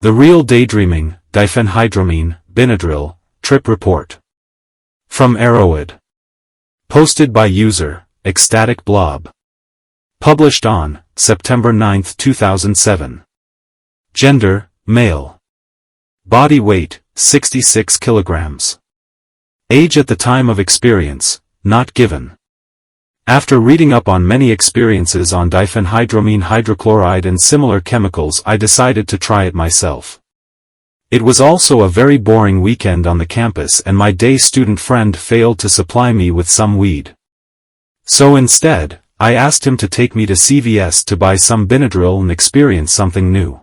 The Real Daydreaming, Diphenhydramine, Benadryl, Trip Report. From Erowid. Posted by user, Ecstatic Blob. Published on September 9, 2007. Gender, male. Body weight, 66 kilograms. Age at the time of experience, not given. After reading up on many experiences on diphenhydramine hydrochloride and similar chemicals, I decided to try it myself. It was also a very boring weekend on the campus and my day student friend failed to supply me with some weed. So instead, I asked him to take me to CVS to buy some Benadryl and experience something new.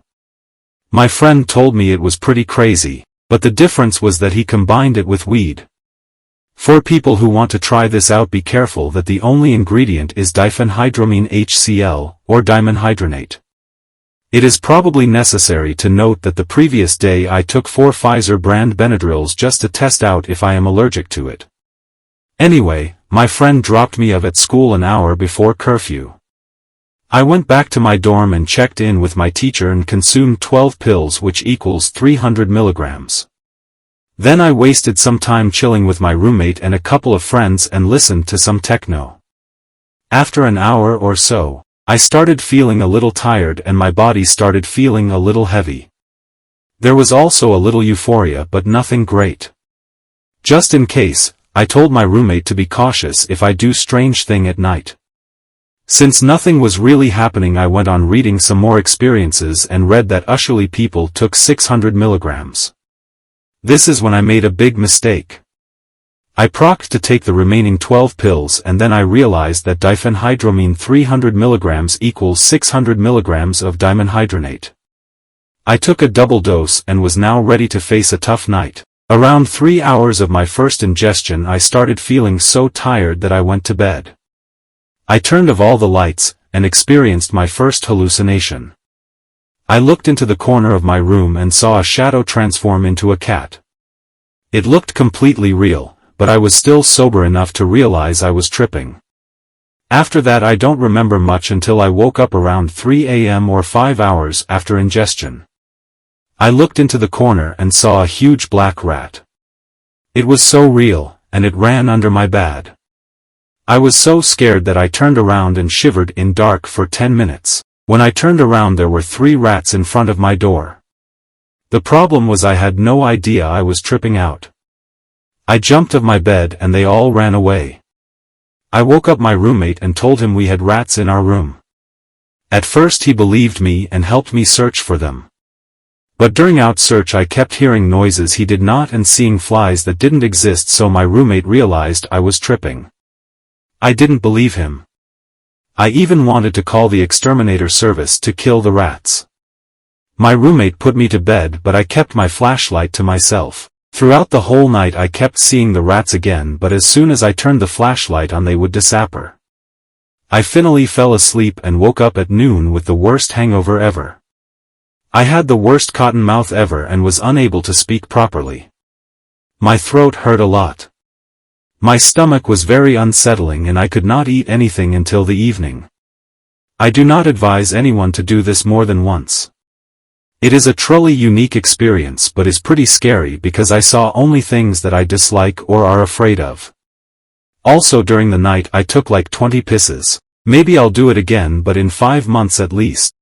My friend told me it was pretty crazy, but the difference was that he combined it with weed. For people who want to try this out, be careful that the only ingredient is diphenhydramine HCl, or dimenhydrinate. It is probably necessary to note that the previous day I took 4 Pfizer brand Benadryls just to test out if I am allergic to it. Anyway, my friend dropped me off at school an hour before curfew. I went back to my dorm and checked in with my teacher and consumed 12 pills, which equals 300 milligrams. Then I wasted some time chilling with my roommate and a couple of friends and listened to some techno. After an hour or so, I started feeling a little tired and my body started feeling a little heavy. There was also a little euphoria, but nothing great. Just in case, I told my roommate to be cautious if I do strange thing at night. Since nothing was really happening, I went on reading some more experiences and read that usually people took 600 milligrams. This is when I made a big mistake. I proceeded to take the remaining 12 pills and then I realized that diphenhydramine 300 mg equals 600 mg of dimenhydrinate. I took a double dose and was now ready to face a tough night. Around 3 hours of my first ingestion I started feeling so tired that I went to bed. I turned off all the lights and experienced my first hallucination. I looked into the corner of my room and saw a shadow transform into a cat. It looked completely real, but I was still sober enough to realize I was tripping. After that I don't remember much until I woke up around 3 a.m. or 5 hours after ingestion. I looked into the corner and saw a huge black rat. It was so real, and it ran under my bed. I was so scared that I turned around and shivered in dark for 10 minutes. When I turned around there were 3 rats in front of my door. The problem was I had no idea I was tripping out. I jumped off my bed and they all ran away. I woke up my roommate and told him we had rats in our room. At first he believed me and helped me search for them. But during our search I kept hearing noises he did not and seeing flies that didn't exist, so my roommate realized I was tripping. I didn't believe him. I even wanted to call the exterminator service to kill the rats. My roommate put me to bed, but I kept my flashlight to myself. Throughout the whole night I kept seeing the rats again, but as soon as I turned the flashlight on they would disappear. I finally fell asleep and woke up at noon with the worst hangover ever. I had the worst cotton mouth ever and was unable to speak properly. My throat hurt a lot. My stomach was very unsettling and I could not eat anything until the evening. I do not advise anyone to do this more than once. It is a truly unique experience but is pretty scary because I saw only things that I dislike or are afraid of. Also during the night I took like 20 pisses. Maybe I'll do it again, but in 5 months at least.